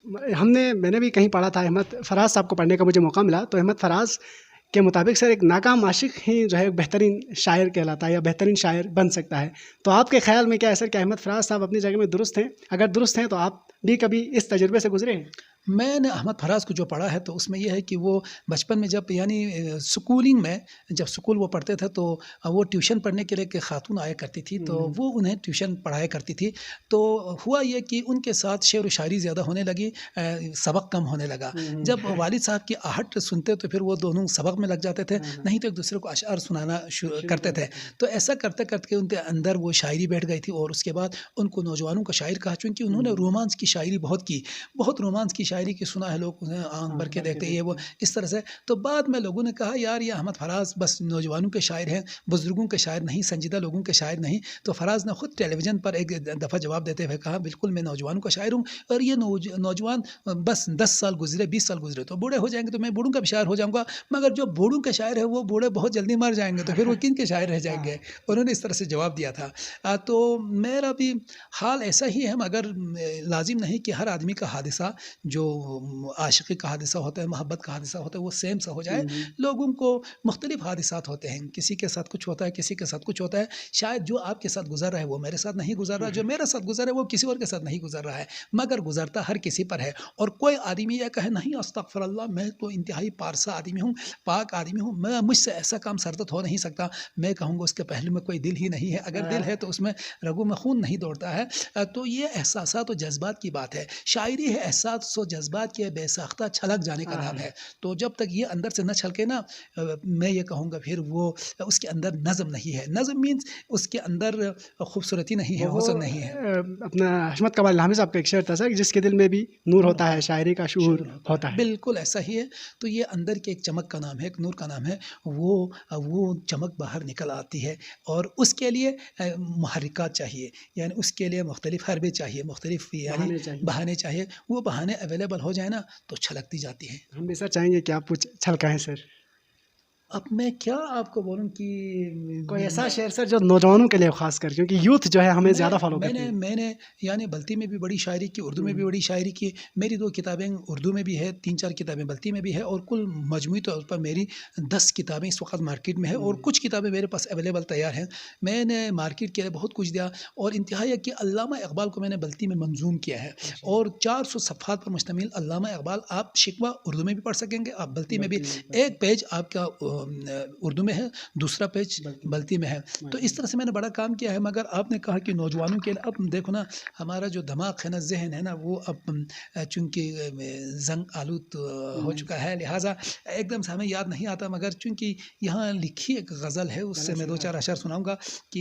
मैंने भी कहीं पढ़ा था, अहमद फराज साहब को पढ़ने का मुझे मौका मिला, तो अहमद फराज के मुताबिक सर एक नाकाम आशिक ही जो है बेहतरीन शायर कहलाता है या बेहतरीन शायर बन सकता है। तो आपके ख्याल में क्या है सर कि अहमद फराज साहब अपनी जगह में दुरुस्त हैं? अगर दुरुस्त हैं तो आप भी कभी इस तजुर्बे से गुजरे हैं? मैंने अहमद फराज को जो पढ़ा है तो उसमें यह है कि वो बचपन में जब यानी स्कूलिंग में जब स्कूल वो पढ़ते थे तो वो ट्यूशन पढ़ने के लिए एक खातून आया करती थी, तो वो उन्हें ट्यूशन पढ़ाया करती थी। तो हुआ ये कि उनके साथ शेर व शायरी ज़्यादा होने लगी, सबक कम होने लगा। जब वालिद साहब की आहट सुनते तो फिर वो दोनों सबक में लग जाते थे, नहीं तो एक दूसरे को अशआर सुनाना करते थे। तो ऐसा करते करते उनके अंदर वो शायरी बैठ गई थी और उसके बाद उनको नौजवानों का शायर कहा, चूँकि उन्होंने रोमांस की शायरी बहुत की, बहुत रोमांस की शायरी की सुना है, लोग उन्हें आंख भर के देखते ये वो इस तरह से। तो बाद में लोगों ने कहा यार ये अहमद फराज बस नौजवानों के शायर हैं, बुजुर्गों के शायर नहीं, संजीदा लोगों के शायर नहीं। तो फराज ने खुद टेलीविज़न पर एक दफ़ा जवाब देते हुए कहा बिल्कुल मैं नौजवानों का शायर हूँ, और ये नौजवान बस 10 साल गुजरे 20 साल गुजरे तो बूढ़े हो जाएंगे, तो मैं बूढ़ों का भी शायर हो जाऊँगा, मगर जो बूढ़ों के शायर है वो बूढ़े बहुत जल्दी मर जाएंगे, तो फिर वो किन के शायर रह जाएंगे। उन्होंने इस तरह से जवाब दिया था। तो मेरा भी हाल ऐसा ही है, मगर लाजिम नहीं कि हर आदमी का हादिसा जो आशिकी का हादिसा होता है, मोहब्बत का हादिसा होता है, वो सेम सा हो जाए। लोगों को मुख्तलिफ हादिसात होते हैं, किसी के साथ कुछ होता है, किसी के साथ कुछ होता है। शायद जो आपके साथ गुजर रहा है वो मेरे साथ नहीं गुजर रहा, जो मेरे साथ गुजर रहा है वो किसी और के साथ नहीं गुजर रहा है, मगर गुजरता हर किसी पर है। और कोई आदमी यह कहे नहीं अस्तगफिरुल्लाह मैं तो इंतहाई पारसा आदमी हूँ, पाक आदमी हूँ, मैं मुझसे ऐसा काम सरदत हो नहीं सकता, मैं कहूँगा उसके पहलू में कोई दिल ही नहीं है। अगर दिल है तो उसमें रगों में खून नहीं दौड़ता है। तो ये एहसासात और जज्बात की बात है। शायरी है एहसास और जज्बात के बेसाख्ता छलक जाने का नाम है। तो जब तक ये अंदर से न छलके ना, मैं ये कहूँगा फिर वो उसके अंदर नज़म नहीं है। नज़म मीन्स उसके अंदर खूबसूरती नहीं है, हुस्न नहीं है। अपना हशमत कमाल लाहमी साहब का एक शेर था सर, जिसके दिल में भी नूर होता है, शायरी का शूर होता है। बिल्कुल ऐसा ही है। तो ये अंदर के एक चमक का नाम है, एक नूर का नाम है। वो चमक बाहर निकल आती है, और उसके लिए मुहर्रिकात चाहिए, यानी उसके लिए मुख्तलिफ हरबे चाहिए, मुख्तलिफ यानी बहाने चाहिए। वो बहाने अवेलेबल हो जाए ना तो छलकती जाती है। हम भी सर चाहेंगे कि आप कुछ छलकाएं सर। अब मैं क्या आपको बोलूं कि कोई ऐसा शेर सर जो नौजवानों के लिए खास कर, क्योंकि यूथ जो है हमें ज़्यादा फॉलो करती है। मैंने यानी बल्ती में भी बड़ी शायरी की, उर्दू में भी बड़ी शायरी की। मेरी 2 किताबें उर्दू में भी है, 3-4 किताबें बल्ती में भी है, और कुल मजमूई तौर पर मेरी 10 किताबें इस वक्त मार्केट में है, और कुछ किताबें मेरे पास अवेलेबल तैयार हैं। मैंने मार्केट के लिए बहुत कुछ दिया, और इंतहा है कि अल्लामा इकबाल को मैंने बल्ती में मंजूम किया है, और 400 सफ़हात पर मुश्तमिल अल्लामा इकबाल आप शिकवा उर्दू में भी पढ़ सकेंगे, आप बल्ती में भी। एक पेज आपका उर्दू में है, दूसरा पेज बल्ती में है। तो इस तरह से मैंने बड़ा काम किया है। मगर आपने कहा कि नौजवानों के लिए, अब देखो ना हमारा जो दिमाग है ना, जहन है ना, वो अब चूँकि जंग आलूद हो चुका है, लिहाजा एकदम से हमें याद नहीं आता। मगर चूँकि यहाँ लिखी एक गज़ल है, उससे मैं 2-4 अशआर सुनाऊँगा कि